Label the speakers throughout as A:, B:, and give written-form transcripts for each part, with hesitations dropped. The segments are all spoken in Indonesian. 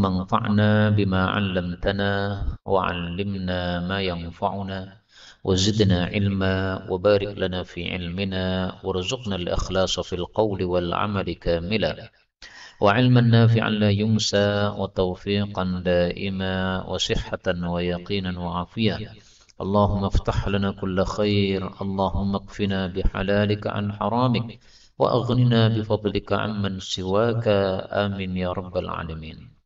A: اللهم انفعنا بما علمتنا وعلمنا ما ينفعنا وزدنا علما وبارك لنا في علمنا وارزقنا الإخلاص في القول والعمل كاملا وعلما نافعا لا ينسى وتوفيقا دائما وصحة ويقينا وعافية اللهم افتح لنا كل خير اللهم اكفنا بحلالك عن حرامك وأغننا بفضلك عمن سواك آمين يا رب العالمين.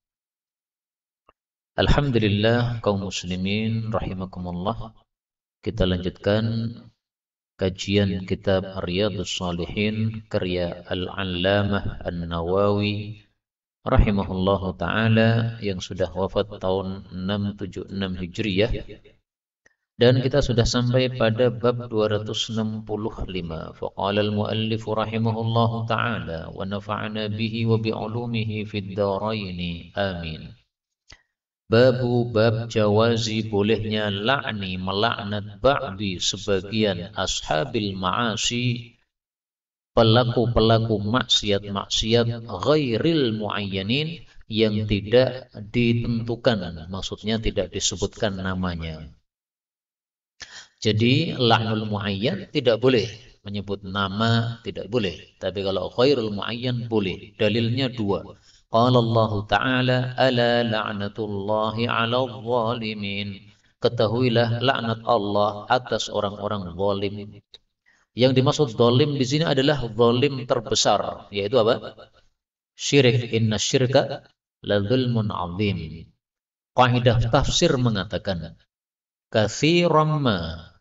A: Alhamdulillah kaum muslimin rahimakumullah. Kita lanjutkan kajian kitab Riyadhus Shalihin karya Al-Allamah An-Nawawi rahimahullahu taala yang sudah wafat tahun 676 Hijriyah. Dan kita sudah sampai pada bab 265. Faqala al-muallif rahimahullahu taala wa nafa'ana bihi wa bi 'ulumihi fid dharain. Amin. Babu bab jawazi bolehnya la'ni melaknat ba'di sebagian ashabil ma'asi, pelaku-pelaku maksiat-maksiat ghairil muayyanin yang tidak ditentukan, maksudnya tidak disebutkan namanya. Jadi la'nul muayyan tidak boleh, menyebut nama tidak boleh, tapi kalau ghairul muayyan boleh. Dalilnya dua. Qala Allah Ta'ala ala la'natullahi 'alal zalimin. Ketahuilah laknat Allah atas orang-orang zalim. Yang dimaksud zalim di sini adalah zalim terbesar, yaitu apa? Syirik. Inna syirka la dzulmun 'adzim. Kaidah tafsir mengatakan katsiran ma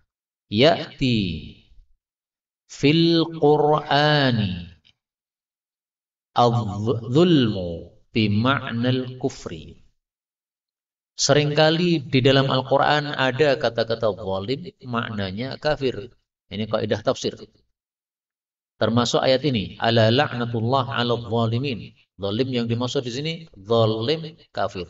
A: ya'ti fil Qur'ani adz-zulmu bima'nal kufri. Seringkali di dalam Al-Quran ada kata-kata zalim maknanya kafir. Ini kaidah tafsir. Termasuk ayat ini, ala la'natullah 'alal zalimin. Zalim yang dimaksud di sini zalim kafir.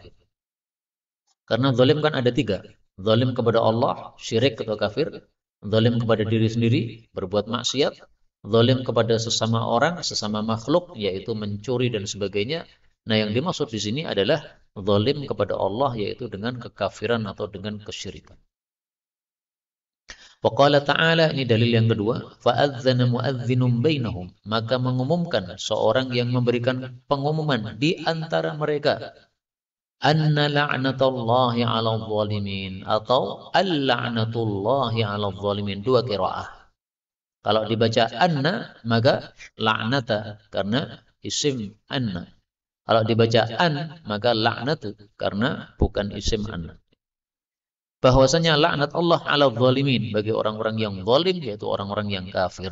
A: Karena zalim kan ada tiga. Zalim kepada Allah, syirik atau kafir. Zalim kepada diri sendiri, berbuat maksiat. Zalim kepada sesama orang, sesama makhluk, yaitu mencuri dan sebagainya. Nah, yang dimaksud di sini adalah zalim kepada Allah, yaitu dengan kekafiran atau dengan kesyirikan. Wa qala ta'ala, ini dalil yang kedua, fa'adzana mu'adzinum bainahum, maka mengumumkan seorang yang memberikan pengumuman di antara mereka, anna la'natullahi 'alal zalimin, atau al-la'natullahi 'alal zalimin, dua qiraah. Kalau dibaca anna maka la'nata karena isim anna. Kalau dibaca an maka la'natu karena bukan isim anna. Bahwasanya laknat Allah 'ala zalimin bagi orang-orang yang zalim, yaitu orang-orang yang kafir.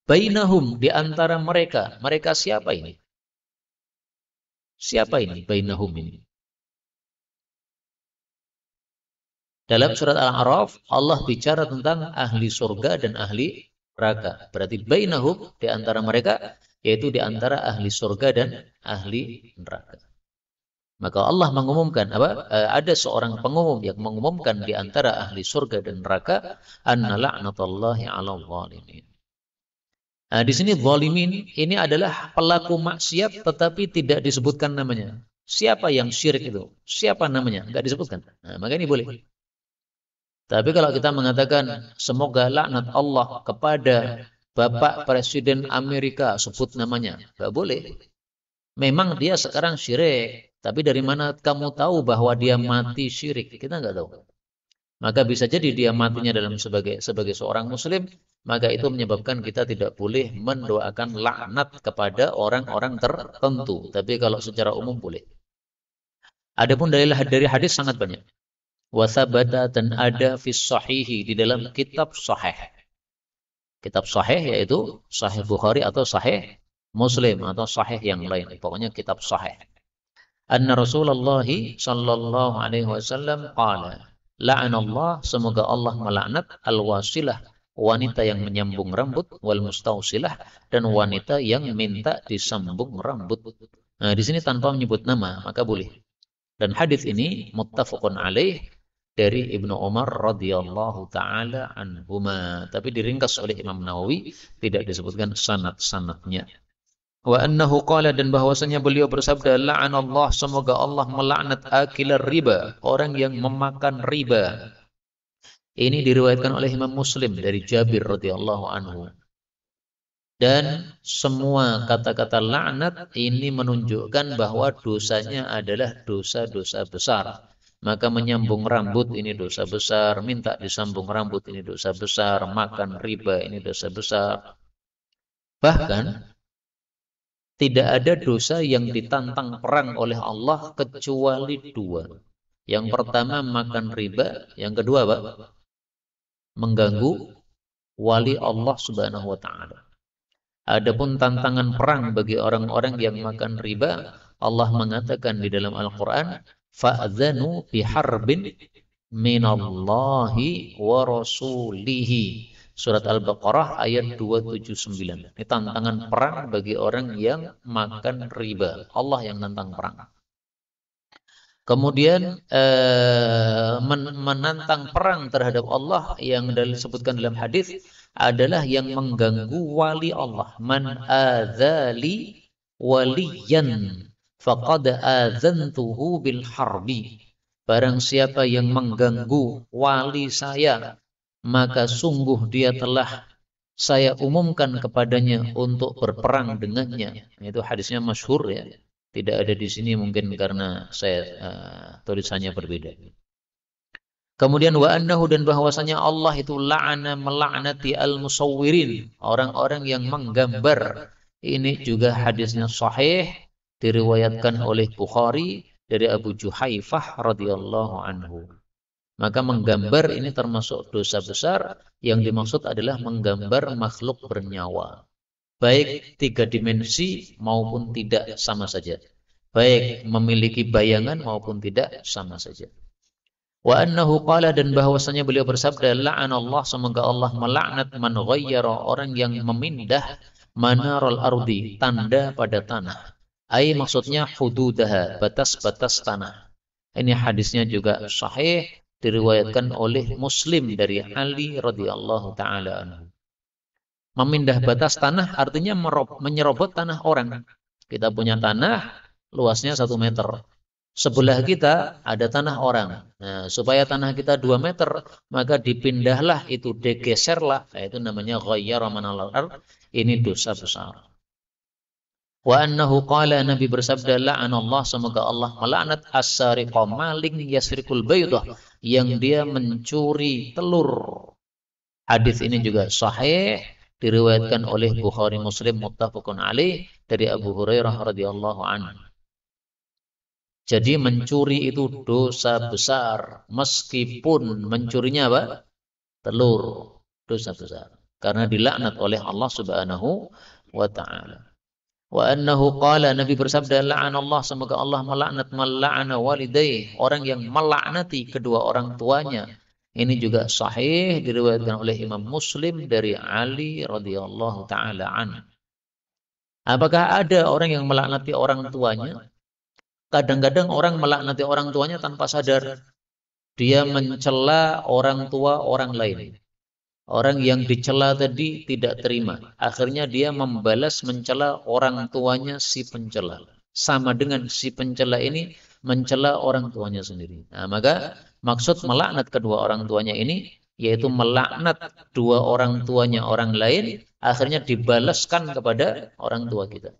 A: Bainahum, di antara mereka. Mereka siapa ini? Siapa ini bainahum ini? Dalam surat Al-A'raf, Allah bicara tentang ahli surga dan ahli neraka. Berarti bainahum, di antara mereka, yaitu di antara ahli surga dan ahli neraka. Maka Allah mengumumkan, ada seorang pengumum yang mengumumkan di antara ahli surga dan neraka, anna la'natullahi 'alal zalimin. Nah, di sini zalimin ini adalah pelaku maksiat tetapi tidak disebutkan namanya. Siapa yang syirik itu? Siapa namanya? Enggak disebutkan. Nah, maka ini boleh. Tapi kalau kita mengatakan semoga laknat Allah kepada Bapak Presiden Amerika, sebut namanya, nggak boleh. Memang dia sekarang syirik, tapi dari mana kamu tahu bahwa dia mati syirik? Kita nggak tahu. Maka bisa jadi dia matinya dalam sebagai seorang muslim, maka itu menyebabkan kita tidak boleh mendoakan laknat kepada orang-orang tertentu. Tapi kalau secara umum boleh. Adapun dari hadis sangat banyak. Wasabata, dan ada fis sahihi, di dalam kitab sahih. Kitab sahih yaitu Sahih Bukhari atau Sahih Muslim atau sahih yang lain. Pokoknya kitab sahih. Anna Rasulullah sallallahu alaihi wasallam qala, la'anallah, semoga Allah melaknat al-wasilah, wanita yang menyambung rambut, wal mustausilah, dan wanita yang minta disambung rambut. Nah, di sini tanpa menyebut nama, maka boleh. Dan hadis ini muttafaqun alaih dari Ibnu Umar radhiyallahu taala anhuma, tapi diringkas oleh Imam Nawawi, tidak disebutkan sanad-sanadnya. Wa annahu qala, dan bahwasanya beliau bersabda, la'anallah, semoga Allah melaknat akilar riba, orang yang memakan riba. Ini diriwayatkan oleh Imam Muslim dari Jabir radhiyallahu anhu. Dan semua kata-kata laknat ini menunjukkan bahwa dosanya adalah dosa-dosa besar. Maka menyambung rambut ini dosa besar, minta disambung rambut ini dosa besar, makan riba ini dosa besar. Bahkan tidak ada dosa yang ditantang perang oleh Allah kecuali dua. Yang pertama makan riba, yang kedua apa? Mengganggu wali Allah Subhanahu wa taala. Adapun tantangan perang bagi orang-orang yang makan riba, Allah mengatakan di dalam Al-Qur'an, fa'dzanu biharbin minallahi wa rasulihi. Surat Al-Baqarah ayat 279. Ini tantangan perang bagi orang yang makan riba. Allah yang nantang perang. Kemudian menantang perang terhadap Allah yang disebutkan dalam hadis adalah yang mengganggu wali Allah. Man adzali waliyan faqad adzantuhu bil harbi. Barang siapa yang mengganggu wali saya, maka sungguh dia telah saya umumkan kepadanya untuk berperang dengannya. Itu hadisnya masyhur ya. Tidak ada di sini mungkin karena saya tulisannya berbeda. Kemudian wa annahu, dan bahwasanya Allah itu la'ana, melaknati al-musawwirin, orang-orang yang menggambar. Ini juga hadisnya sahih, diriwayatkan oleh Bukhari dari Abu Juhaifah radhiyallahu anhu. Maka menggambar ini termasuk dosa besar, yang dimaksud adalah menggambar makhluk bernyawa. Baik 3 dimensi maupun tidak sama saja. Baik memiliki bayangan maupun tidak sama saja. Wa annahu qala, dan bahwasanya beliau bersabda, la'anallah, semoga Allah melaknat man ghayyara, orang yang memindah manarul ardi, tanda pada tanah. Ai maksudnya hududaha, batas-batas tanah. Ini hadisnya juga sahih, diriwayatkan oleh Muslim dari Ali radhiyallahu taala anhu. Memindah batas tanah artinya menyerobot tanah orang. Kita punya tanah luasnya 1 meter. Sebelah kita ada tanah orang. Nah, supaya tanah kita 2 meter, maka dipindahlah itu, digeserlah. Nah, itu namanya ghayyara manal ard. Ini dosa besar. Wa annahu qala, Nabi bersabda, la'anallah, semoga Allah melaknat as-sariqa, maling yasrikul baydah, yang dia mencuri telur. Hadis ini juga sahih, diriwayatkan oleh Bukhari Muslim muttafaqun alaih dari Abu Hurairah radhiyallahu anhu. Jadi mencuri itu dosa besar, meskipun mencurinya apa? Telur, dosa besar. Karena dilaknat oleh Allah Subhanahu wa taala. Wa annahu qala, Nabi bersabda, la'anallah, semoga Allah melaknat man la'ana walidayh, orang yang melaknati kedua orang tuanya. Ini juga sahih, diriwayatkan oleh Imam Muslim dari Ali radhiyallahu taala anhu. Apakah ada orang yang melaknati orang tuanya? Kadang-kadang orang melaknati orang tuanya tanpa sadar. Dia mencela orang tua orang lain. Orang yang dicela tadi tidak terima. Akhirnya dia membalas mencela orang tuanya si pencela. Sama dengan si pencela ini mencela orang tuanya sendiri. Nah, maka maksud melaknat kedua orang tuanya ini yaitu melaknat dua orang tuanya orang lain, akhirnya dibalaskan kepada orang tua kita.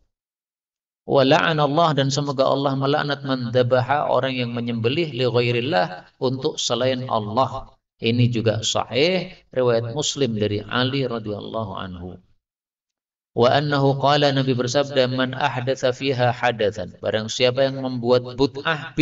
A: Wa la'anallah, dan semoga Allah melaknat man dzabaha, orang yang menyembelih li ghairillah, untuk selain Allah. Ini juga sahih, riwayat Muslim dari Ali radhiyallahu anhu. Wa annahu qala, Nabi bersabda, man ahdatsa fiha hadatsan, barang siapa yang membuat bid'ah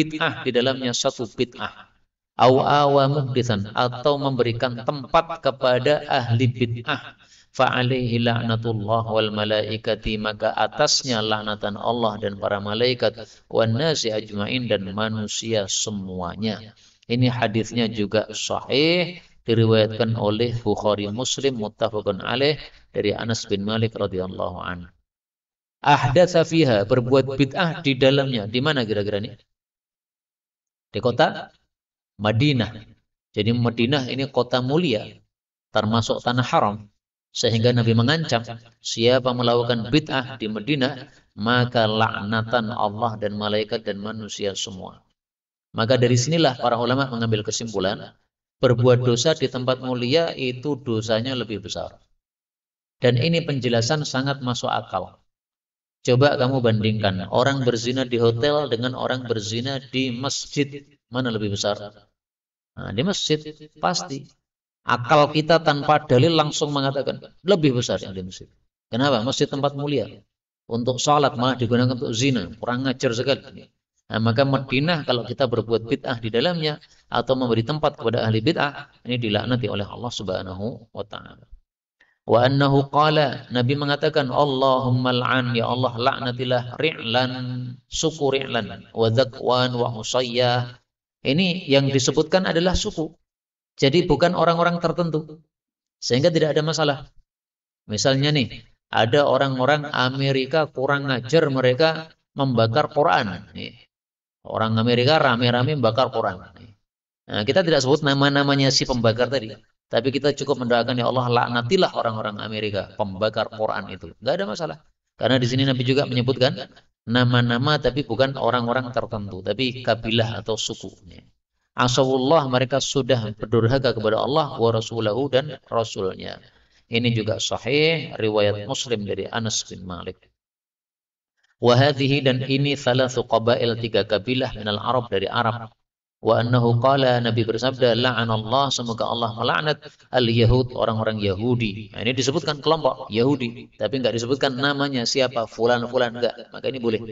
A: di dalamnya satu bid'ah, au awa muhditsan, atau memberikan tempat kepada ahli bid'ah, fa'alaihi la'natullah wal malaikati, maka atasnya laknatan Allah dan para malaikat, wan nasi ajmain, dan manusia semuanya. Ini hadisnya juga sahih, diriwayatkan oleh Bukhari Muslim muttafaqun alaih dari Anas bin Malik radhiyallahu anhu. Ahdatsa fiha, berbuat bid'ah di dalamnya. Di mana kira-kira nih? Di kota Madinah. Jadi Madinah ini kota mulia, termasuk tanah haram. Sehingga Nabi mengancam, siapa melakukan bid'ah di Madinah, maka laknatan Allah dan malaikat dan manusia semua. Maka dari sinilah para ulama mengambil kesimpulan, berbuat dosa di tempat mulia itu dosanya lebih besar. Dan ini penjelasan sangat masuk akal. Coba kamu bandingkan orang berzina di hotel dengan orang berzina di masjid. Mana lebih besar? Nah, di masjid pasti. Akal kita tanpa dalil langsung mengatakan lebih besar yang di masjid. Kenapa? Masjid tempat mulia. Untuk sholat malah digunakan untuk zina. Kurang ngajar sekali. Nah, maka Madinah kalau kita berbuat bid'ah di dalamnya atau memberi tempat kepada ahli bid'ah, ini dilaknati oleh Allah Subhanahu wa taala. Wa annahu qala, Nabi mengatakan, Allahumma al'an, ya Allah laknatilah Ri'lan, suku Ri'lan, wa Dzakwan wa Husayyah. Ini yang disebutkan adalah suku. Jadi bukan orang-orang tertentu. Sehingga tidak ada masalah. Misalnya nih, ada orang-orang Amerika kurang ngajar, mereka membakar Quran. Nih, orang Amerika rame-rame membakar Quran. Nah, kita tidak sebut nama-namanya si pembakar tadi. Tapi kita cukup mendoakan, ya Allah laknatilah orang-orang Amerika pembakar Quran itu. Tidak ada masalah. Karena di sini Nabi juga menyebutkan nama-nama tapi bukan orang-orang tertentu. Tapi kabilah atau suku. Asawullah, mereka sudah berdurhaka kepada Allah wa rasulahu dan rasulnya. Ini juga sahih riwayat Muslim dari Anas bin Malik. Wa hadhihi, dan ini thalathu qabail, 3 kabilah minal Arab, dari Arab. Wa annahu qala, Nabi bersabda, la'anallah, semoga Allah melaknat al-Yahud, orang-orang Yahudi. Nah, ini disebutkan kelompok Yahudi, tapi enggak disebutkan namanya siapa, fulan-fulan, enggak. Maka ini boleh.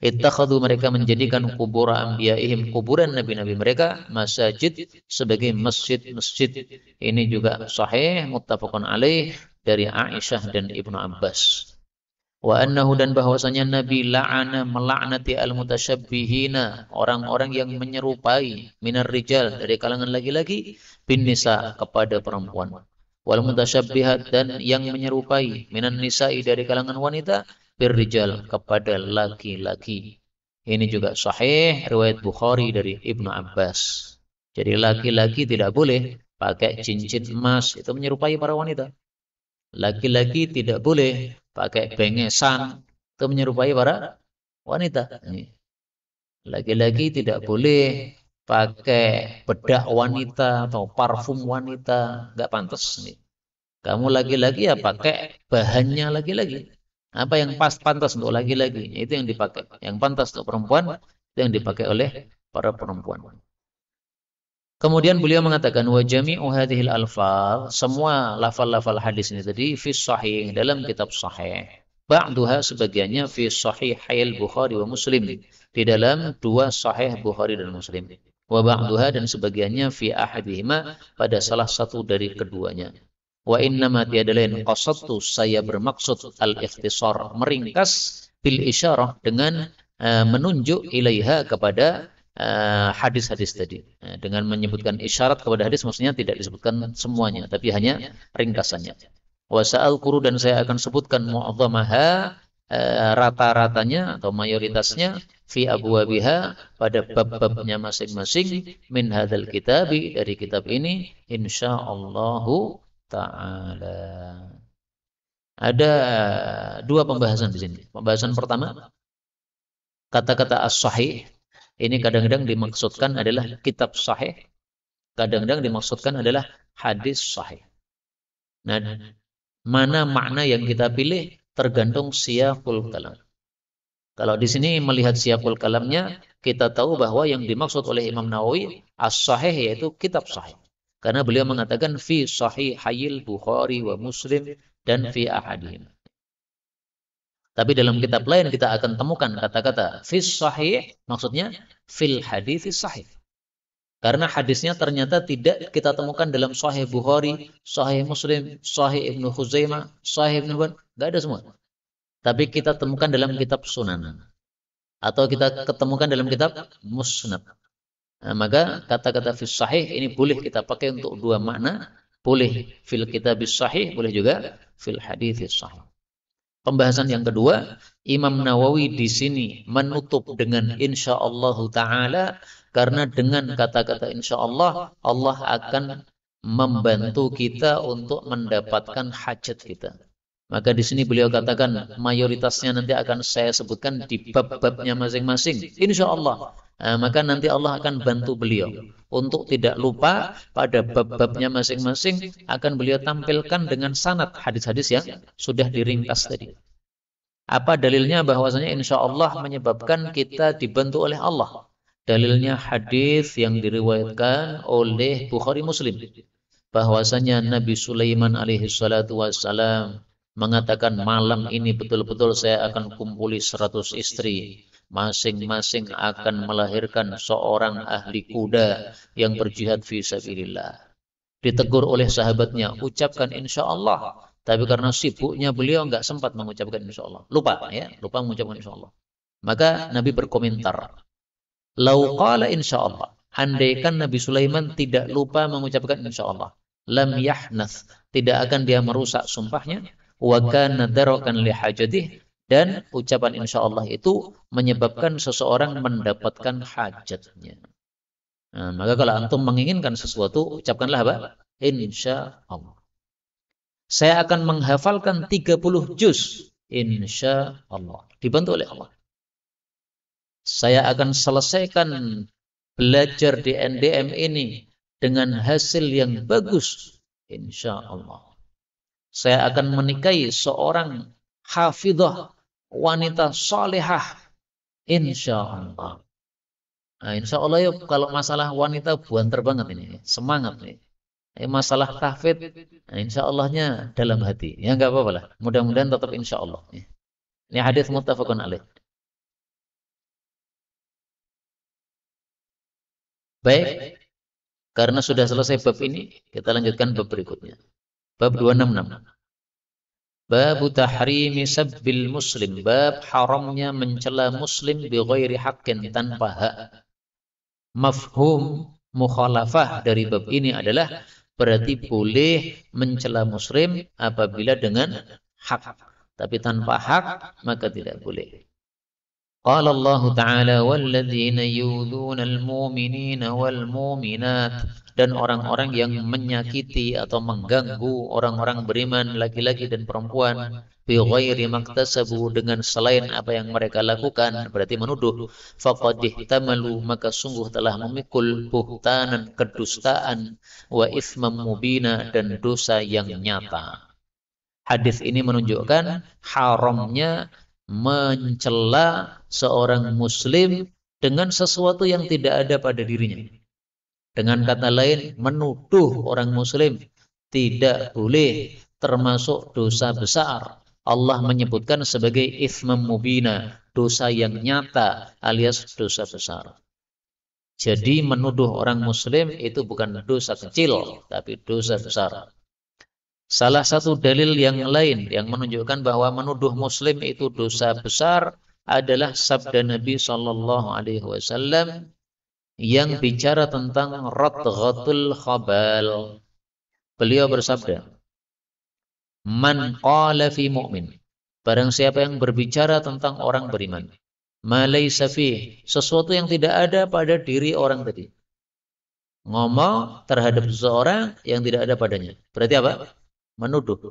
A: Ittakhadhu, mereka menjadikan kubur anbiya'ihim, kuburan nabi-nabi mereka, masajid, sebagai masjid-masjid. Ini juga sahih muttafaqun alaih dari Aisyah dan Ibnu Abbas. Wa annahu, dan bahwasanya Nabi la'ana, melaknati al-mutasyabbihina, orang-orang yang menyerupai, minar rijal, dari kalangan laki-laki, bin nisa, kepada perempuan. Wal mutasyabbihat, dan yang menyerupai, minan nisa'i, dari kalangan wanita, birrijal, kepada laki-laki. Ini juga sahih riwayat Bukhari dari Ibnu Abbas. Jadi laki-laki tidak boleh pakai cincin emas, itu menyerupai para wanita. Laki-laki tidak boleh pakai bengesan, itu menyerupai para wanita. Laki-laki tidak boleh pakai bedak wanita atau parfum wanita, nggak pantas. Kamu laki-laki ya pakai bahannya laki-laki. Apa yang pantas untuk laki-laki, itu yang dipakai. Yang pantas untuk perempuan, itu yang dipakai oleh para perempuan. Kemudian beliau mengatakan, wa jami'u hadhil alfaz, semua lafal-lafal hadis ini tadi, fi sahih, dalam kitab sahih. Ba'duha, sebagiannya, fi sahihil Bukhari wa Muslim, di dalam 2 sahih Bukhari dan Muslim. Wa ba'duha, dan sebagiannya, fi ahadihima, pada salah satu dari keduanya. Wa innama, tiada lain, qasadtu, saya bermaksud, al-ikhtisar, meringkas, bil isyarah, dengan menunjuk ilaiha, kepada hadis-hadis tadi. Dengan menyebutkan isyarat kepada hadis, maksudnya tidak disebutkan semuanya, tapi hanya ringkasannya. Wa sa'alkuru, dan saya akan sebutkan mu'adzamaha, rata-ratanya atau mayoritasnya, fi abwabiha, pada bab-babnya masing-masing, min hadzal kitabi, dari kitab ini, insyaallahu ta'ala. Ada 2 pembahasan di sini. Pembahasan pertama, kata-kata as-sahih ini kadang-kadang dimaksudkan adalah kitab sahih, kadang-kadang dimaksudkan adalah hadis sahih. Nah, mana makna yang kita pilih tergantung siyaqul kalam. Kalau di sini melihat siyaqul kalamnya, kita tahu bahwa yang dimaksud oleh Imam Nawawi as-sahih yaitu kitab sahih. Karena beliau mengatakan fi sahihayil Bukhari wa Muslim, dan fi ahadihim. Tapi dalam kitab lain kita akan temukan kata-kata fi sahih, maksudnya fil hadits sahih. Karena hadisnya ternyata tidak kita temukan dalam sahih Bukhari, sahih Muslim, sahih Ibnu Khuzaimah, sahih Ibnu Hibban, enggak ada semua. Tapi kita temukan dalam kitab Sunan, atau kita ketemukan dalam kitab Musnad. Nah, maka kata-kata fis sahih ini boleh kita pakai untuk 2 makna, boleh fil kitabis sahih, boleh juga fil hadits sahih. Pembahasan yang kedua, Imam Nawawi di sini menutup dengan insyaallah ta'ala, karena dengan kata-kata insyaallah Allah akan membantu kita untuk mendapatkan hajat kita. Maka di sini beliau katakan mayoritasnya nanti akan saya sebutkan di bab-babnya masing-masing. Insya Allah. Maka nanti Allah akan bantu beliau untuk tidak lupa pada bab-babnya masing-masing, akan beliau tampilkan dengan sanad hadis-hadis yang sudah diringkas tadi. Apa dalilnya? Bahwasanya insya Allah menyebabkan kita dibantu oleh Allah. Dalilnya hadis yang diriwayatkan oleh Bukhari Muslim, bahwasanya Nabi Sulaiman alaihi salatu wassalam mengatakan, malam ini betul-betul saya akan kumpuli 100 istri. Masing-masing akan melahirkan seorang ahli kuda yang berjihad fi sabilillah. Ditegur oleh sahabatnya, ucapkan insya Allah. Tapi karena sibuknya beliau nggak sempat mengucapkan insya Allah. Lupa mengucapkan insya Allah. Maka Nabi berkomentar, lau qala insya Allah. Andaikan Nabi Sulaiman tidak lupa mengucapkan insya Allah, lam yahnath, tidak akan dia merusak sumpahnya, wa kana darakan li hajatih, dan ucapan insya Allah itu menyebabkan seseorang mendapatkan hajatnya. Maka kalau antum menginginkan sesuatu, ucapkanlah apa? Insya Allah. Saya akan menghafalkan 30 juz. Insya Allah. Dibantu oleh Allah. Saya akan selesaikan belajar di NDM ini dengan hasil yang bagus. Insya Allah. Saya akan menikahi seorang hafidhah, wanita salihah. Insya Allah. Nah, insya Allah ya, kalau masalah wanita buanter banget ini. Semangat nih. Masalah tahfidz, nah, insya Allahnya dalam hati. Ya nggak apa-apa lah. Mudah-mudahan tetap insya Allah. Ini hadis muttafaqun alaih. Baik, karena sudah selesai bab ini, kita lanjutkan bab berikutnya. Bab 266. Bab tahrimi sabbil muslim. Bab haramnya mencela muslim bi ghairi haqqin, tanpa hak. Mafhum mukhalafah dari bab ini adalah berarti boleh mencela muslim apabila dengan hak. Tapi tanpa hak maka tidak boleh. Qala Allah Ta'ala walladzina yu'dzunal mu'minina wal mu'minat, dan orang-orang yang menyakiti atau mengganggu orang-orang beriman laki-laki dan perempuan bi ghairi maktasabu, dengan selain apa yang mereka lakukan, berarti menuduh, faqad ihtamalu, maka sungguh telah memikul buhtanan, kedustaan, wa itsman mubina, dan dosa yang nyata. Hadis ini menunjukkan haramnya mencela seorang muslim dengan sesuatu yang tidak ada pada dirinya. Dengan kata lain, menuduh orang muslim tidak boleh, termasuk dosa besar. Allah menyebutkan sebagai itsman mubina, dosa yang nyata alias dosa besar. Jadi menuduh orang muslim itu bukan dosa kecil, tapi dosa besar. Salah satu dalil yang lain yang menunjukkan bahwa menuduh muslim itu dosa besar adalah sabda Nabi Shallallahu Alaihi Wasallam yang bicara tentang radghatul khabal. Beliau bersabda, man qala fi mu'min, barang siapa yang berbicara tentang orang beriman, ma laysa fi, sesuatu yang tidak ada pada diri orang tadi, ngomong terhadap seseorang yang tidak ada padanya, berarti apa? Menuduh.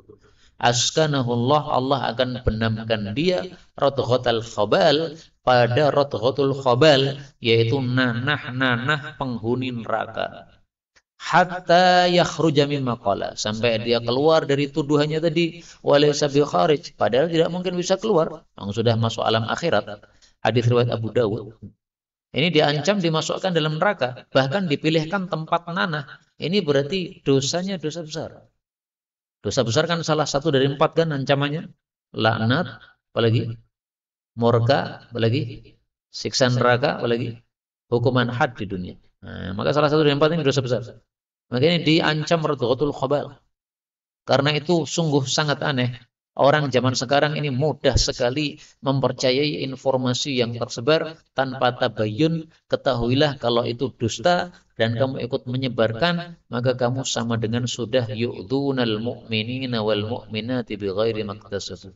A: Askanahullah, Allah akan benamkan dia radghatul khabal, pada radghatul khabal, yaitu nanah-nanah penghuni neraka. Hatta yakhruja mimma qala, sampai dia keluar dari tuduhannya tadi, walaysa bi kharij, padahal tidak mungkin bisa keluar, yang sudah masuk alam akhirat. Hadis riwayat Abu Dawud. Ini diancam dimasukkan dalam neraka, bahkan dipilihkan tempat nanah. Ini berarti dosanya dosa besar. Dosa besar kan salah satu dari 4 kan ancamannya. Laknat, apalagi murka, apalagi siksa neraka, apalagi hukuman had di dunia. Nah, maka salah satu dari 4 ini dosa besar. Maka ini diancam radghatul khabal. Karena itu sungguh sangat aneh. Orang zaman sekarang ini mudah sekali mempercayai informasi yang tersebar tanpa tabayyun. Ketahuilah kalau itu dusta dan kamu ikut menyebarkan, maka kamu sama dengan sudah yu'dzunal mu'minina wal mu'minati bighairi maktasabu.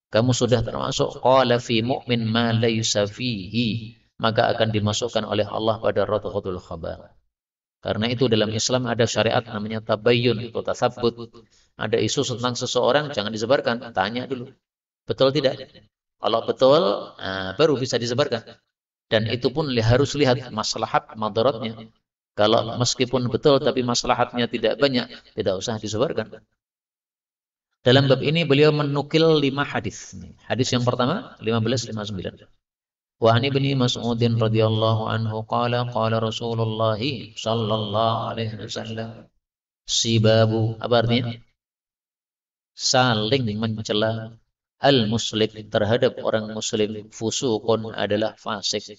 A: Kamu sudah termasuk qala fi mu'min ma laysa fihi, maka akan dimasukkan oleh Allah pada radghatul khabal. Karena itu dalam Islam ada syariat namanya tabayyun atau tasabbut. Ada isu tentang seseorang jangan disebarkan, tanya dulu. Betul tidak? Kalau betul, baru bisa disebarkan. Dan itu pun harus lihat maslahat madaratnya. Kalau meskipun betul tapi maslahatnya tidak banyak, tidak usah disebarkan. Dalam bab ini beliau menukil 5 hadis. Hadis yang pertama 1559. Wa an ibni Mas'udin radhiyallahu anhu qala qala Rasulullah sallallahu alaihi wasallam sibabu, apa artinya? Saling mencela al-muslim terhadap orang muslim, fusukun adalah fasik,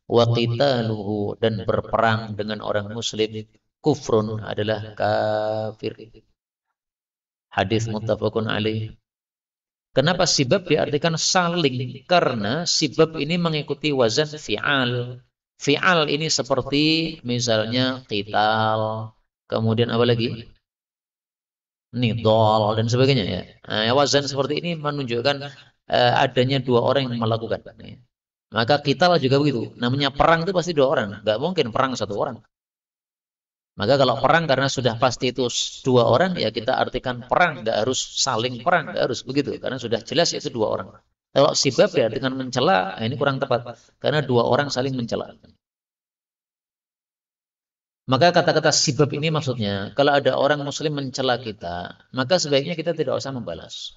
A: wa qitaluhu dan berperang dengan orang muslim, kufrun adalah kafir. Hadis muttafaqun alaih. Kenapa sibab diartikan saling? Karena sibab ini mengikuti wazan fi'al. Fi'al ini seperti misalnya qital, kemudian apa lagi? Nidol dan sebagainya ya. Wazan seperti ini menunjukkan adanya 2 orang yang melakukan. Maka qital juga begitu. Namanya perang itu pasti 2 orang. Nggak mungkin perang 1 orang. Maka kalau perang karena sudah pasti itu 2 orang, ya kita artikan perang, nggak harus saling perang, nggak harus begitu, karena sudah jelas itu 2 orang. Kalau sibab ya dengan mencela, ini kurang tepat, karena 2 orang saling mencela. Maka kata-kata sibab ini maksudnya, kalau ada orang muslim mencela kita, maka sebaiknya kita tidak usah membalas.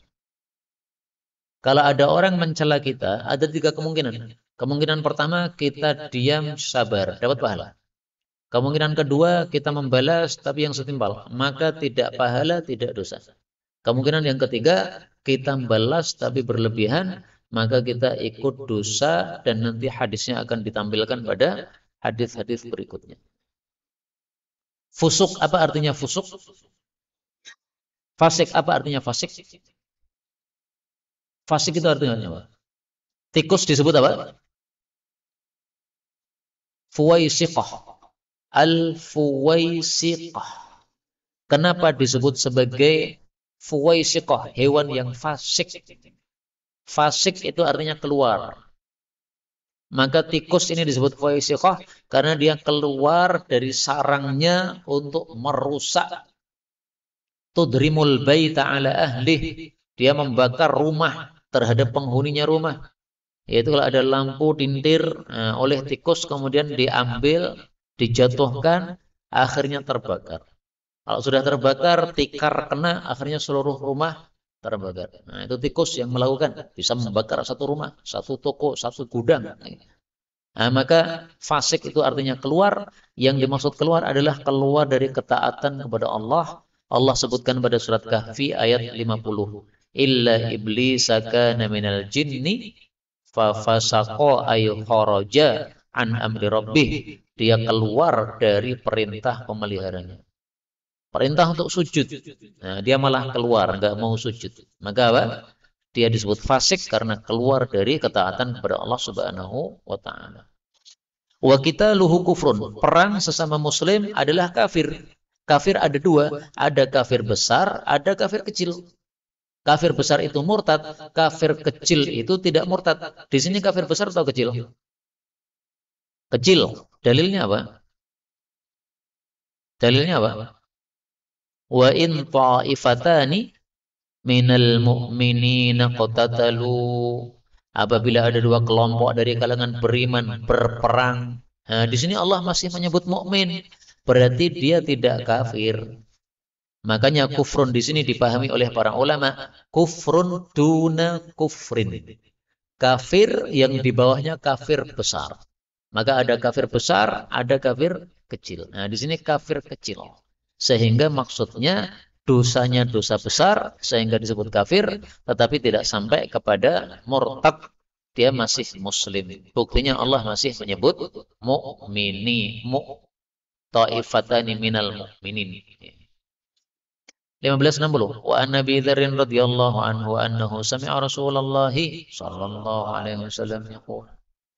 A: Kalau ada orang mencela kita, ada 3 kemungkinan. Kemungkinan pertama, kita diam sabar, dapat pahala. Kemungkinan kedua, kita membalas tapi yang setimpal, maka tidak pahala, tidak dosa. Kemungkinan yang ketiga, kita membalas tapi berlebihan, maka kita ikut dosa, dan nanti hadisnya akan ditampilkan pada hadis-hadis berikutnya. Fusuk, apa artinya fusuk? Fasik, apa artinya fasik? Fasik itu artinya apa? Tikus disebut apa? Fuwaisiqah. Al-fuwaisiqah. Kenapa disebut sebagai fuwaisiqah? Hewan yang fasik. Fasik itu artinya keluar. Maka tikus ini disebut fuwaisiqah karena dia keluar dari sarangnya untuk merusak. Tudrimul baita ala ahlih. Dia membakar rumah terhadap penghuninya rumah. Yaitu kalau ada lampu tintir oleh tikus kemudian diambil, dijatuhkan, akhirnya terbakar. Kalau sudah terbakar, tikar kena, akhirnya seluruh rumah terbakar. Nah, itu tikus yang melakukan, bisa membakar 1 rumah, 1 toko, 1 gudang. Nah, maka fasik itu artinya keluar. Yang dimaksud keluar adalah keluar dari ketaatan kepada Allah. Allah sebutkan pada surat Kahfi ayat 50. Illa iblisa kana minal jinni fafasaqa ay kharaja an amri rabbih. Dia keluar dari perintah pemeliharanya. Perintah untuk sujud. Nah, dia malah keluar, nggak mau sujud. Maka apa? Dia disebut fasik karena keluar dari ketaatan kepada Allah Subhanahu wa taala. Wa qitaluhu kufrun. Perang sesama muslim adalah kafir. Kafir ada 2, ada kafir besar, ada kafir kecil. Kafir besar itu murtad, kafir kecil itu tidak murtad. Di sini kafir besar atau kecil? Kecil. Dalilnya apa? Dalilnya apa? Wa in ta'ifatani minal mu'minina qatatalu. Apabila ada 2 kelompok dari kalangan beriman berperang. Nah, di sini Allah masih menyebut mukmin. Berarti dia tidak kafir. Makanya kufrun di sini dipahami oleh para ulama, kufrun duna kufrin. Kafir yang di bawahnya kafir besar. Maka ada kafir besar, ada kafir kecil. Nah, di sini kafir kecil. Sehingga maksudnya dosanya dosa besar sehingga disebut kafir, tetapi tidak sampai kepada murtad. Dia masih muslim. Buktinya Allah masih menyebut mu'mini, ta'ifatani minal mu'minin. 1560. Wa an Nabi Dzarrin radhiyallahu anhu annahu sami'a Rasulullah sallallahu alaihi wasallam yaqul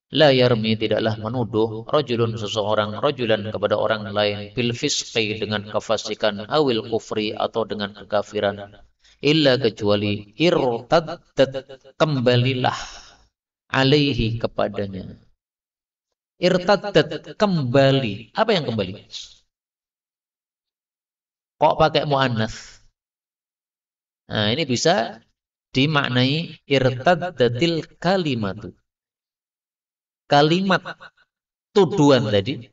A: la yarmi, tidaklah menuduh rajulun seseorang rajulan kepada orang lain bil fisqi dengan kefasikan awil kufri atau dengan kekafiran illa kecuali irtaddat kembalilah alaihi kepadanya. Irtaddat kembali. Apa yang kembali? Kok pakai muannats? Nah, ini bisa dimaknai irtaddatil kalimatu. Kalimat tuduhan tadi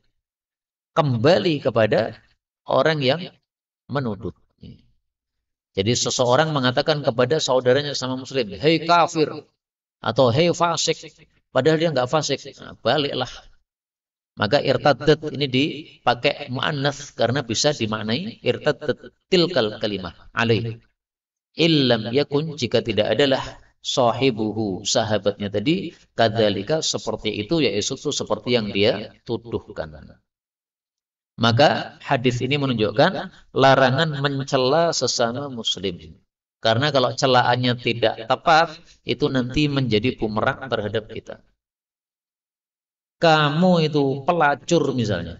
A: kembali kepada orang yang menuduh. Jadi seseorang mengatakan kepada saudaranya sama muslim, "Hei kafir," atau "Hei fasik," padahal dia nggak fasik. Nah, baliklah. Maka irtaddat ini dipakai muannats karena bisa dimaknai irtaddat tilkal kalimah alaih. Illam yakun, jika tidak adalah sahibuhu, sahabatnya tadi, kadzalika, seperti itu, yaitu seperti yang dia tuduhkan. Maka hadis ini menunjukkan larangan mencela sesama muslim. Karena kalau celaannya tidak tepat, itu nanti menjadi bumerang terhadap kita. Kamu itu pelacur misalnya,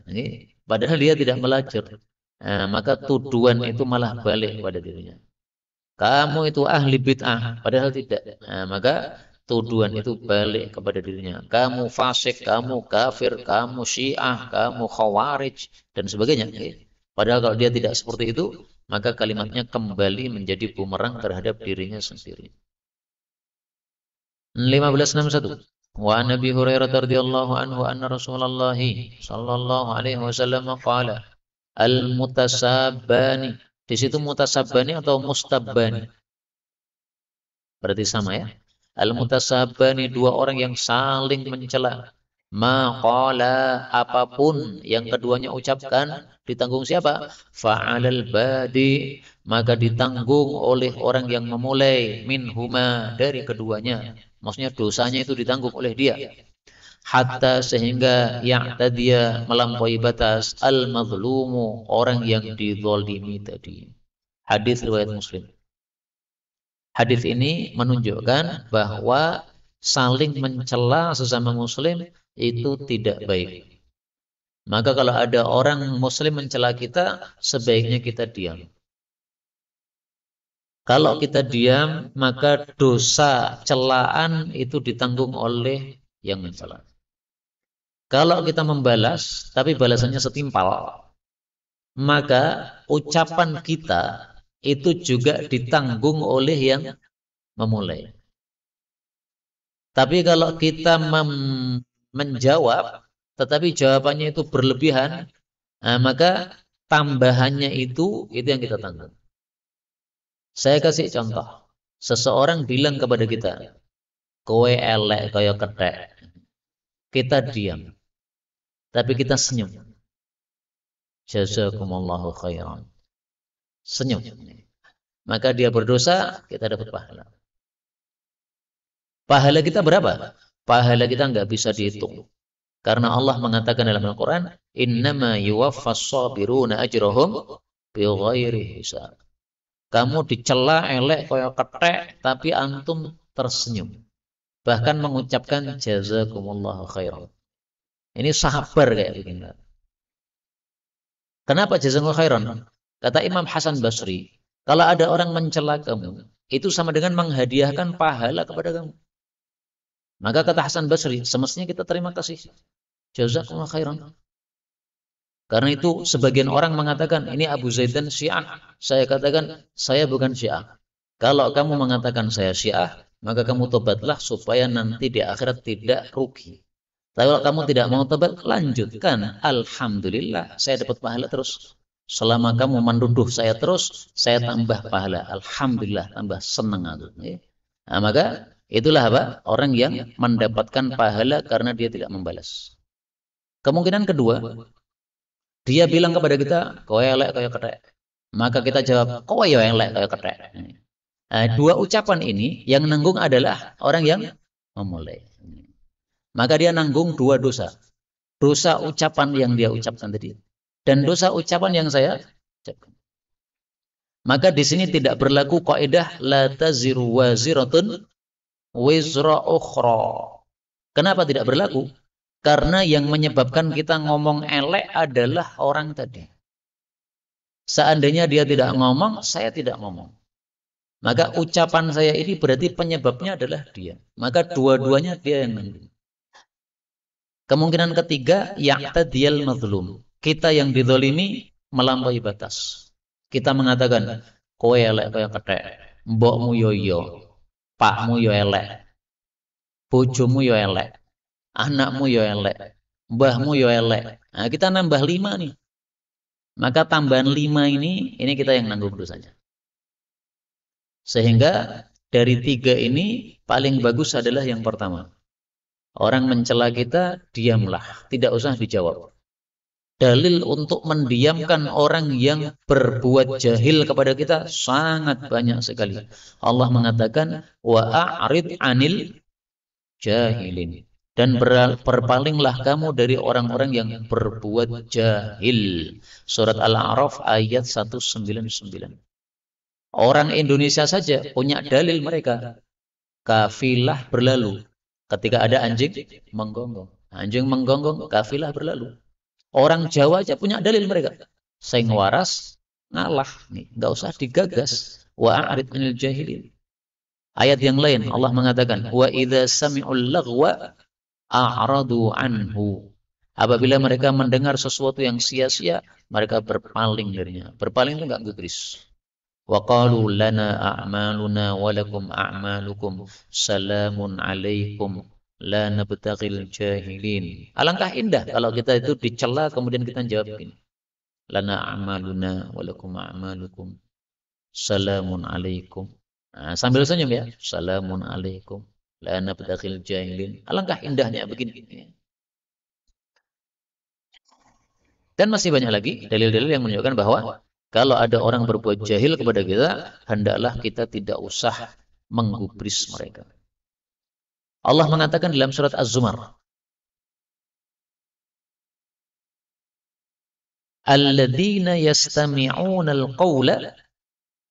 A: padahal dia tidak melacur. Nah, maka tuduhan itu malah balik pada dirinya. Kamu itu ahli bid'ah, padahal tidak. Nah, maka tuduhan itu balik kepada dirinya. Kamu fasik, kamu kafir, kamu syiah, kamu khawarij, dan sebagainya. Padahal kalau dia tidak seperti itu, maka kalimatnya kembali menjadi bumerang terhadap dirinya sendiri. 1561. Wa Nabi Hurairah radhiyallahu anhu anna Rasulullah sallallahu alaihi wasallam qala al-mutasabbani. Di situ mutasabbani atau mustabbani? Berarti sama ya. Al-mutasabbani, dua orang yang saling mencela. Maqala, apapun yang keduanya ucapkan, ditanggung siapa? Fa'alal badi, maka ditanggung oleh orang yang memulai, minhuma, dari keduanya. Maksudnya dosanya itu ditanggung oleh dia. Hatta, sehingga ya'tadiya, melampaui batas, al-mazlumu, orang yang dizalimi tadi. Hadis riwayat Muslim. Hadis ini menunjukkan bahwa saling mencela sesama muslim itu tidak baik. Maka kalau ada orang muslim mencela kita, sebaiknya kita diam. Kalau kita diam, maka dosa celaan itu ditanggung oleh yang mencela. Kalau kita membalas, tapi balasannya setimpal, maka ucapan kita itu juga ditanggung oleh yang memulai. Tapi kalau kita menjawab, tetapi jawabannya itu berlebihan, nah, maka tambahannya itu yang kita tanggung. Saya kasih contoh. Seseorang bilang kepada kita, kowe elek kaya kethek. Kita diam. Tapi kita senyum. Jazakumullahu khairan. Senyum. Maka dia berdosa, kita dapat pahala. Pahala kita berapa? Pahala kita nggak bisa dihitung. Karena Allah mengatakan dalam Al-Quran, innama yuwaffas sabiruna ajrahum bighairi hisab. Kamu dicela elek kaya kethek, tapi antum tersenyum. Bahkan mengucapkan jazakumullahu khairan. Ini sabar kayak begini. Kenapa jazakumullahu khairan? Kata Imam Hasan Basri, kalau ada orang mencela kamu, itu sama dengan menghadiahkan pahala kepada kamu. Maka kata Hasan Basri, semestinya kita terima kasih. Jazakumullahu khairan. Karena itu sebagian orang mengatakan, ini Abu Zaidan Syiah. Saya katakan, saya bukan Syiah. Kalau kamu mengatakan saya Syiah, maka kamu tobatlah supaya nanti di akhirat tidak rugi. Tapi kalau kamu tidak mau tobat, lanjutkan. Alhamdulillah, saya dapat pahala terus. Selama kamu menuduh saya terus, saya tambah pahala. Alhamdulillah, tambah senang aku. Nah, maka itulah apa? Orang yang mendapatkan pahala karena dia tidak membalas. Kemungkinan kedua, dia bilang kepada kita, kowe elek kaya kethek. Maka kita jawab, kowe yo elek kaya kethek. Nah, dua ucapan ini yang nanggung adalah orang yang memulai. Maka dia nanggung dua dosa. Dosa ucapan yang dia ucapkan tadi dan dosa ucapan yang saya ucapkan. Maka di sini tidak berlaku kaidah la taziru waziratun wizra ukhra. Kenapa tidak berlaku? Karena yang menyebabkan kita ngomong elek adalah orang tadi. Seandainya dia tidak ngomong, saya tidak ngomong. Maka ucapan saya ini berarti penyebabnya adalah dia. Maka dua-duanya dia yang nanggung. Kemungkinan ketiga, ya'tadiyal mazlum. Kita yang dizalimi melampaui batas. kita mengatakan kowe elek kaya kethek, mbokmu yo yo, pakmu yo elek, bojomu yo elek, anakmu yo elek, mbahmu yo elek. Nah, kita nambah 5 nih. Maka tambahan 5 ini kita yang nanggung dosanya. Sehingga dari 3 ini paling bagus adalah yang pertama. Orang mencela kita, diamlah, tidak usah dijawab. Dalil untuk mendiamkan orang yang berbuat jahil kepada kita sangat banyak sekali. Allah mengatakan wa a'rid 'anil jahilin, dan berpalinglah kamu dari orang-orang yang berbuat jahil. Surat Al-A'raf ayat 199. Orang Indonesia saja punya dalil mereka. Kafilah berlalu. Ketika ada anjing menggonggong. Anjing menggonggong, kafilah berlalu. Orang Jawa aja punya dalil mereka. Sing waras ngalah, nih, enggak usah digagas. Wa a'rid 'anil jahilin. Ayat yang lain Allah mengatakan wa idza sami'ul laghwa a'radu anhu. Apabila mereka mendengar sesuatu yang sia-sia, mereka berpaling darinya. Berpaling itu enggak gubris. Wa qalu lana a'maluna wa lakum a'malukum salamun 'alaikum la nabtaghil jahilin. Alangkah indah kalau kita itu dicela kemudian kita jawab ini. Lana a'maluna wa lakum a'malukum salamun 'alaikum. Nah, sambil senyum ya. Salamun 'alaikum la nabtaghil jahilin. Alangkah indahnya begini. Dan masih banyak lagi dalil-dalil yang menunjukkan bahwa kalau ada orang berbuat jahil kepada kita, hendaklah kita tidak usah menggubris mereka. Allah mengatakan dalam surat Az-Zumar, alladzina yastami'una al-qawla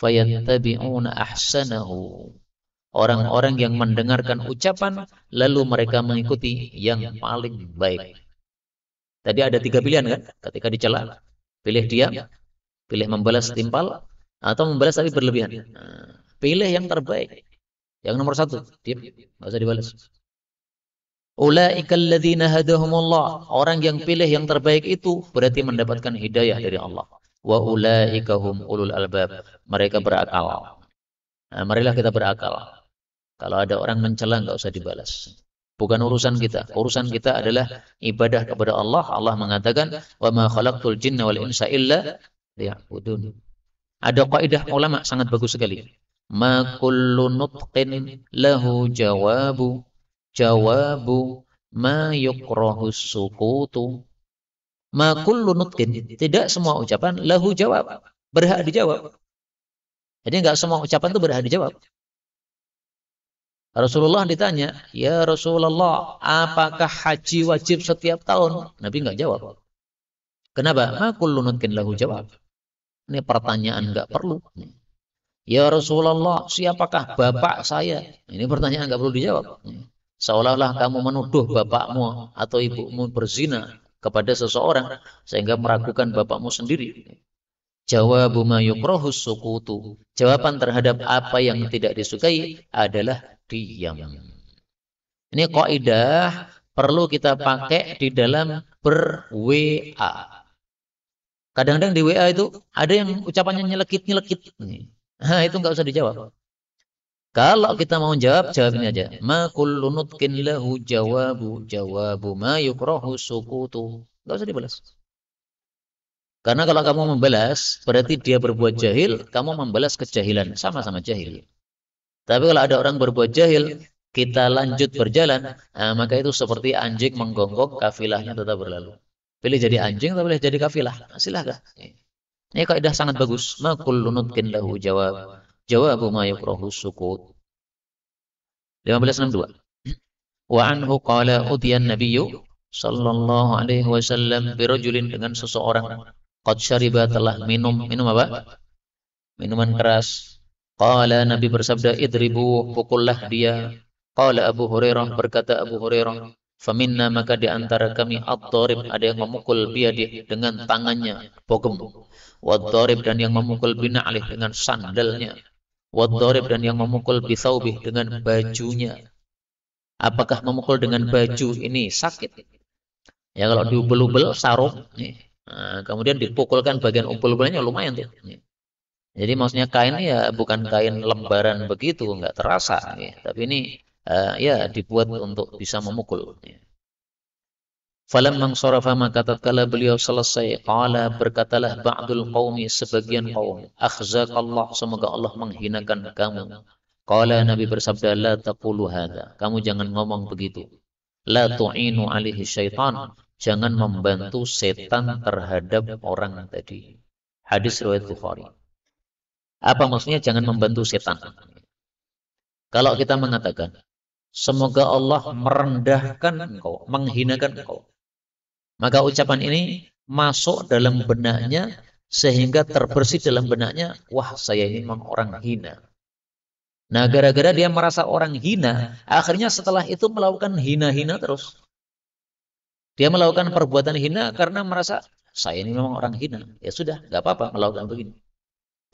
A: fayattabi'una ahsanahu. Orang-orang yang mendengarkan ucapan lalu mereka mengikuti yang paling baik. Tadi ada 3 pilihan kan? Ketika dicela, pilih diam, pilih membalas timpal, atau membalas tapi berlebihan. Nah, pilih yang terbaik. Yang nomor 1, diam, nggak usah dibalas. Ulaikal ladzina hadahumullah. Orang yang pilih yang terbaik itu berarti mendapatkan hidayah dari Allah. Wa ulaikahum ulul albab. Mereka berakal. Nah, marilah kita berakal. Kalau ada orang mencela nggak usah dibalas. Bukan urusan kita. Urusan kita adalah ibadah kepada Allah. Allah mengatakan, "Wa ma khalaqtul jinna wal insa illa liya'budun." Ada kaidah ulama sangat bagus sekali. Ma kullu nutqin lahu jawabu ma yukrahu sukutu. Ma kullu nutqin, tidak semua ucapan lahu jawab, berhak dijawab. Jadi enggak semua ucapan itu berhak dijawab. Rasulullah ditanya, "Ya Rasulullah, apakah haji wajib setiap tahun?" Nabi enggak jawab. Kenapa? Ma kullu nutqin lahu jawab. Ini pertanyaan enggak perlu. Ya Rasulullah, siapakah bapak saya? Ini pertanyaan enggak perlu dijawab. Seolah-olah kamu menuduh bapakmu atau ibumu berzina kepada seseorang sehingga meragukan bapakmu sendiri. Jawabu ma yukrahu sukutu. Jawaban terhadap apa yang tidak disukai adalah diam. Ini kaidah perlu kita pakai di dalam ber-WA. Kadang-kadang di WA itu ada yang ucapannya nyelekit-nyelekit. Nah, itu nggak usah dijawab. Kalau kita mau jawab, jawabnya aja. Ma kullu nutqin lahu jawabu ma yukrahu sukutu. Nggak usah dibalas. Karena kalau kamu membalas, berarti dia berbuat jahil, kamu membalas kejahilan. Sama-sama jahil. Tapi kalau ada orang berbuat jahil, kita lanjut berjalan, nah, maka itu seperti anjing menggonggong, kafilahnya tetap berlalu. Pilih jadi anjing atau pilih jadi kafilah? Nah, silahkan. Ini kaidah sangat bagus. Ma kullu nutqin lahu jawabu ma yukrahu sukut. 1562. Wa anhu qala udiyan nabiyyu sallallahu alaihi wasallam birajulin, dengan seseorang qad syariba, telah minum apa? Minuman keras. Qala, Nabi bersabda, idribu, pukullah dia. Qala Abu Hurairah, berkata Abu Hurairah, faminna, maka di antara kami ad-dharib, ada yang memukul biyadih, dengan tangannya, bogem. Wad-dharib, dan yang memukul bina'lih, dengan sandalnya. Wad-dharib, dan yang memukul bithaubih, dengan bajunya. Apakah memukul dengan baju ini sakit? Ya, kalau diubel-ubel sarung nih. Nah, kemudian dipukulkan bagian ubel-ubelnya lumayan tuh. Jadi maksudnya kain ya bukan kain lembaran begitu, nggak terasa, ya. Tapi ini ya dibuat untuk bisa memukul. Ya. Falamma sarafa maka tatkala beliau selesai, qala berkatalah ba'dul qaumi sebagian kaum, akhzakallah semoga Allah menghinakan kamu. Qala Nabi bersabda la taqulu hadza, kamu jangan ngomong begitu. La tu'inu alaihi syaitan, jangan membantu setan terhadap orang tadi. Hadis riwayat Bukhari. Apa maksudnya jangan membantu setan? Kalau kita mengatakan semoga Allah merendahkan engkau, menghinakan engkau, maka ucapan ini masuk dalam benaknya sehingga terbersih dalam benaknya, wah saya ini memang orang hina. Nah gara-gara dia merasa orang hina, akhirnya setelah itu melakukan hina-hina terus. Dia melakukan perbuatan hina karena merasa saya ini memang orang hina. Ya sudah, nggak apa-apa melakukan begini.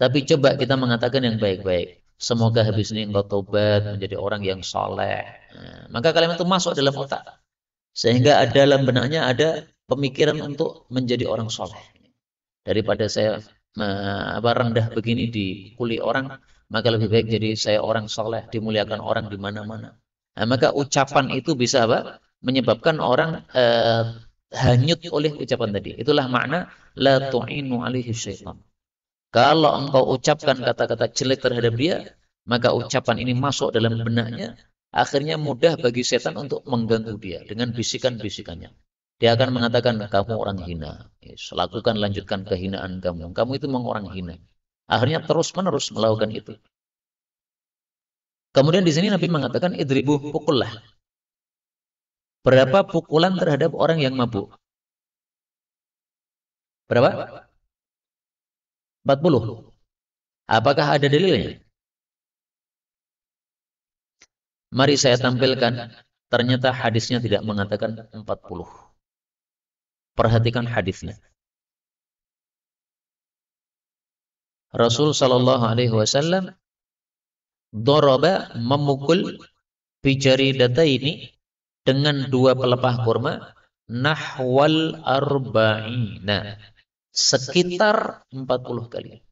A: Tapi coba kita mengatakan yang baik-baik. Semoga habis ini engkau tobat menjadi orang yang soleh. Nah, maka kalimat itu masuk dalam otak. Sehingga ada dalam benaknya ada pemikiran untuk menjadi orang soleh. Daripada saya rendah begini dikuli orang, maka lebih baik jadi saya orang soleh, dimuliakan orang di mana-mana. Nah, maka ucapan itu bisa apa? Menyebabkan orang hanyut oleh ucapan tadi. Itulah makna la tu'inu alaihi syaitan. Kalau engkau ucapkan kata-kata jelek terhadap dia, maka ucapan ini masuk dalam benaknya, akhirnya mudah bagi setan untuk mengganggu dia dengan bisikan-bisikannya. Dia akan mengatakan, kamu orang hina. Yes, lakukan, lanjutkan kehinaan kamu. Kamu itu memang orang hina. Akhirnya terus-menerus melakukan itu. Kemudian di sini Nabi mengatakan, idribu, pukullah. Berapa pukulan terhadap orang yang mabuk? Berapa? 40. Apakah ada dalilnya? Mari saya tampilkan. Ternyata hadisnya tidak mengatakan 40. Perhatikan hadisnya. Rasul Shallallahu Alaihi Wasallam doroba memukul bijari data ini dengan dua pelepah kurma nahwal arba'ina, sekitar 40 kali.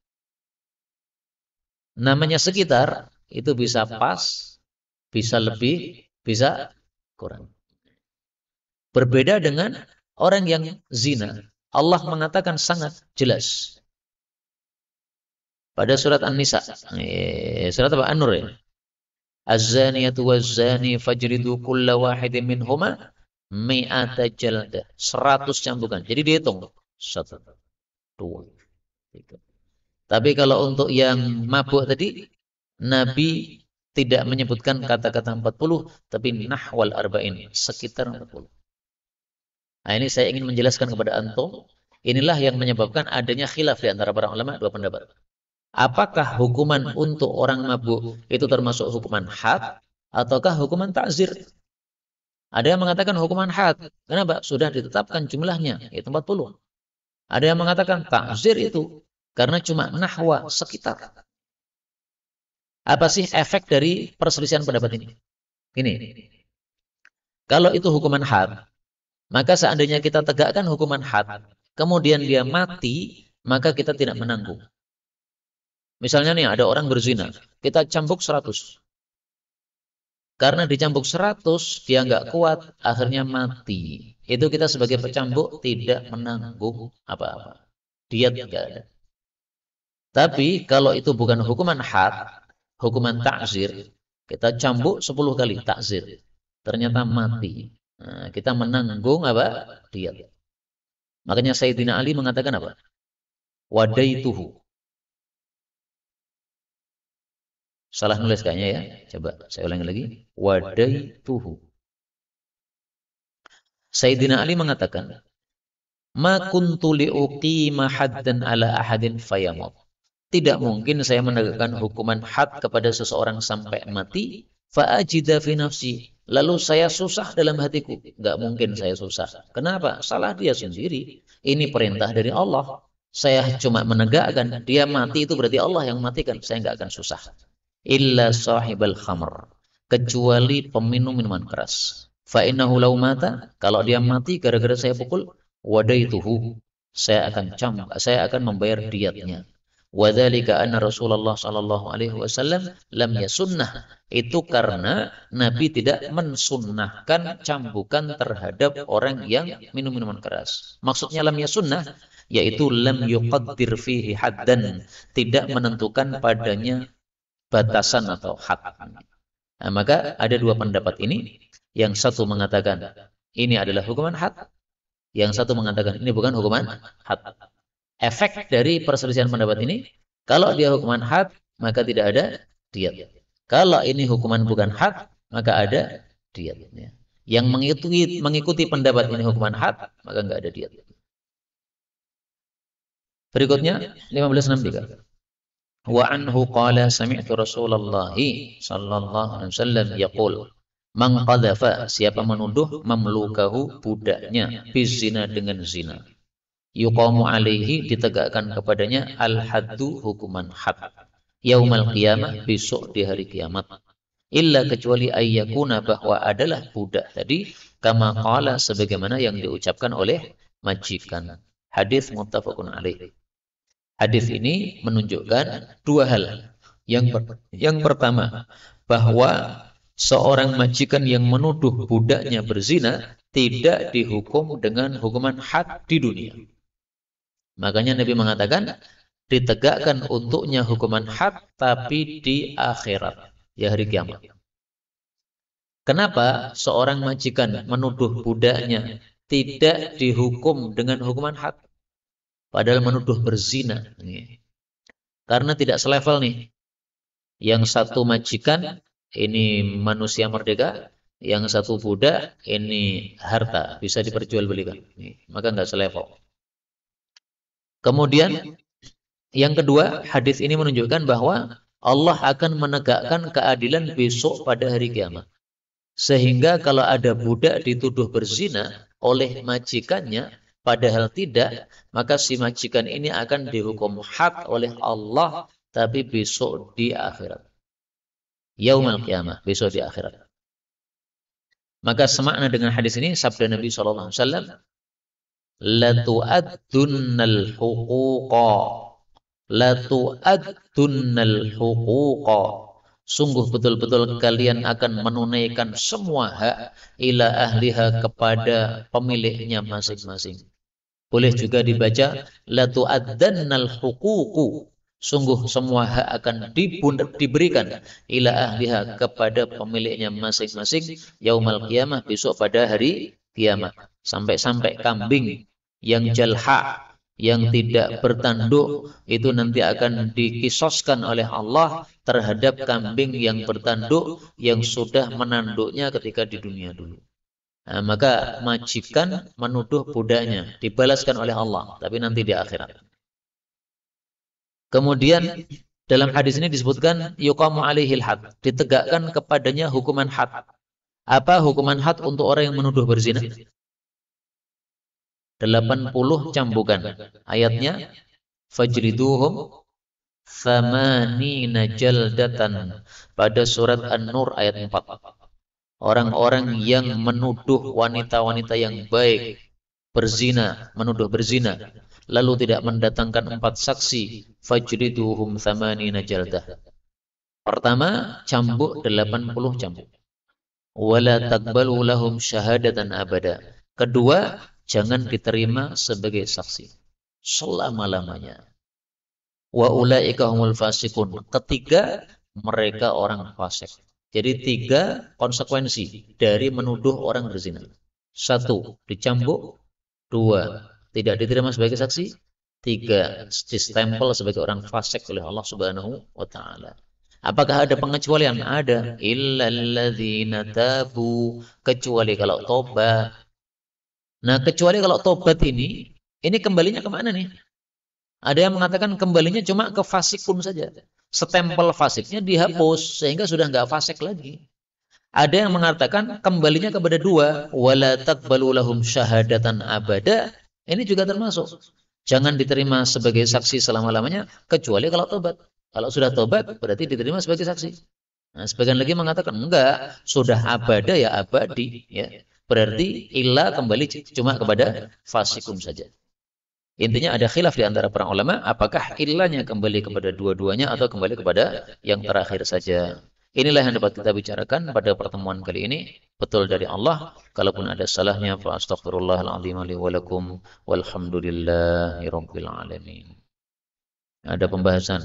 A: Namanya sekitar itu bisa pas, bisa lebih, bisa kurang. Berbeda dengan orang yang zina. Allah mengatakan sangat jelas pada surat An-Nisa. Surat apa? An-Nur ya. Az-zaniyatu waz-zani fajridu kulla wahidin minhuma mi'ata jaldah. 100 cambukan. Jadi dihitung. 1, 2, 3. Tapi kalau untuk yang mabuk tadi, Nabi tidak menyebutkan kata-kata 40, tapi nahwal arba'in, sekitar 40. Nah ini saya ingin menjelaskan kepada antum, inilah yang menyebabkan adanya khilaf di antara para ulama, dua pendapat. Apakah hukuman untuk orang mabuk itu termasuk hukuman had ataukah hukuman ta'zir? Ada yang mengatakan hukuman had. Kenapa? Sudah ditetapkan jumlahnya, yaitu 40. Ada yang mengatakan ta'zir itu karena cuma nahwa, sekitar. Apa sih efek dari perselisihan pendapat ini? Ini. Kalau itu hukuman had, maka seandainya kita tegakkan hukuman had, kemudian dia mati, maka kita tidak menanggung. Misalnya nih ada orang berzina, kita cambuk 100. Karena dicambuk 100, dia nggak kuat, akhirnya mati. Itu kita sebagai pecambuk tidak menanggung apa-apa. Diat nggak ada. Tapi kalau itu bukan hukuman had, hukuman ta'zir, kita cambuk 10 kali ta'zir. Ternyata mati. Nah, kita menanggung apa? Diat. Makanya Sayyidina Ali mengatakan apa? Wadaituhu. Salah nulis kayaknya ya. Coba saya ulangi lagi. Wadaituhu. Sayyidina Ali mengatakan, ma kuntu liuqima haddan ala ahadin fayamut. Tidak mungkin saya menegakkan hukuman had kepada seseorang sampai mati. Fa'ajida fi nafsi. Lalu saya susah dalam hatiku. Enggak mungkin saya susah. Kenapa? Salah dia sendiri. Ini perintah dari Allah. Saya cuma menegakkan. Dia mati itu berarti Allah yang matikan. Saya enggak akan susah. Illa sahibal khamr. Kecuali peminum minuman keras. Fa'innahu law mata. Kalau dia mati gara-gara saya pukul. Wadaituhu. Saya akan membayar diatnya. Wadzalika anna Rasulullah sallallahu alaihi wasallam lam yasunnah. Itu karena Nabi tidak mensunnahkan cambukan terhadap orang yang minum minuman keras. Maksudnya lam yasunnah yaitu lam yuqaddir fihi haddan, tidak menentukan padanya batasan atau had. Nah, maka ada dua pendapat ini. Yang satu mengatakan ini adalah hukuman had, yang satu mengatakan ini bukan hukuman had. Efek dari perselisihan pendapat ini, kalau dia hukuman had, maka tidak ada diat. Kalau ini hukuman bukan had, maka ada diat. Yang mengikuti pendapat ini hukuman had, maka nggak ada diat. Berikutnya 1563. Wa anhu qala sami'tu Rasulullah sallallahu alaihi wasallam yaqul man qadhafa, siapa menuduh mamlukahu budaknya bizina dengan zina, yuqamu alaihi, ditegakkan kepadanya al-haddu, hukuman had, yaumal qiyamah, besok di hari kiamat, illa, kecuali ayyakuna, bahwa adalah budak tadi kama qala, sebagaimana yang diucapkan oleh majikan. Hadis muttafaqun alaih. Hadis ini menunjukkan dua hal. Yang pertama, bahwa seorang majikan yang menuduh budaknya berzina tidak dihukum dengan hukuman had di dunia. Makanya Nabi mengatakan ditegakkan untuknya hukuman had tapi di akhirat, ya hari kiamat. Kenapa seorang majikan menuduh budaknya tidak dihukum dengan hukuman had? Padahal menuduh berzina. Karena tidak selevel nih. Yang satu majikan, ini manusia merdeka. Yang satu budak, ini harta. Bisa diperjualbelikan. Maka nggak selevel. Kemudian, yang kedua, hadis ini menunjukkan bahwa Allah akan menegakkan keadilan besok pada hari kiamat. Sehingga kalau ada budak dituduh berzina oleh majikannya, padahal tidak, maka si majikan ini akan dihukum had oleh Allah, tapi besok di akhirat. Yaumal qiyamah, besok di akhirat. Maka semakna dengan hadis ini sabda Nabi sallallahu alaihi wasallam, la tu'addunnal huquqa, la tu'addunnal huquqa, sungguh betul-betul kalian akan menunaikan semua hak ila ahliha, kepada pemiliknya masing-masing. Boleh juga dibaca la tu'addannal huququ, sungguh semua hak akan diberikan ila ahliha, kepada pemiliknya masing-masing, yaumal qiyamah, besok pada hari kiamat. Sampai-sampai kambing yang jalha, yang tidak bertanduk, itu nanti akan dikisoskan oleh Allah terhadap kambing yang bertanduk, yang sudah menanduknya ketika di dunia dulu. Nah, maka majikan menuduh budaknya dibalaskan oleh Allah, tapi nanti di akhirat. Kemudian dalam hadis ini disebutkan yuqamu alaihil had, ditegakkan kepadanya hukuman had. Apa hukuman had untuk orang yang menuduh berzina? 80 cambukan. Ayatnya fajriduhum thamanina jaldatan, pada surat An-Nur ayat 4. Orang-orang yang menuduh wanita-wanita yang baik berzina, menuduh berzina, lalu tidak mendatangkan 4 saksi, fajriduhum thamanina jaldah. Pertama, cambuk 80 cambuk. Wala taqbalu lahum syahadatan abada. Kedua, jangan diterima sebagai saksi selama-lamanya. Wa ulaika humul fasiqun. Ketiga, mereka orang fasik. Jadi 3 konsekuensi dari menuduh orang berzina. 1, dicambuk. 2, tidak diterima sebagai saksi. 3, distempel sebagai orang fasik oleh Allah Subhanahu wa taala. Apakah ada pengecualian? Ada. Illalladzina tabu, kecuali kalau tobat. Nah, kecuali kalau tobat ini kembalinya kemana nih? Ada yang mengatakan kembalinya cuma ke fasikun saja. Stempel fasiknya dihapus sehingga sudah nggak fasik lagi. Ada yang mengatakan kembalinya kepada 2, wala taqbalu lahum syahadatan abada. Ini juga termasuk. Jangan diterima sebagai saksi selama-lamanya kecuali kalau tobat. Kalau sudah tobat berarti diterima sebagai saksi. Nah, sebagian lagi mengatakan enggak, sudah abada ya abadi, ya. Berarti illa kembali cuma kepada fasikun saja. Intinya ada khilaf di antara para ulama, apakah ilahnya kembali kepada dua-duanya atau kembali kepada yang terakhir saja. Inilah yang dapat kita bicarakan pada pertemuan kali ini. Betul dari Allah. Kalaupun ada salahnya, fa astaghfirullahaladzim li wa lakum walhamdulillahi rabbil alamin. Ada pembahasan.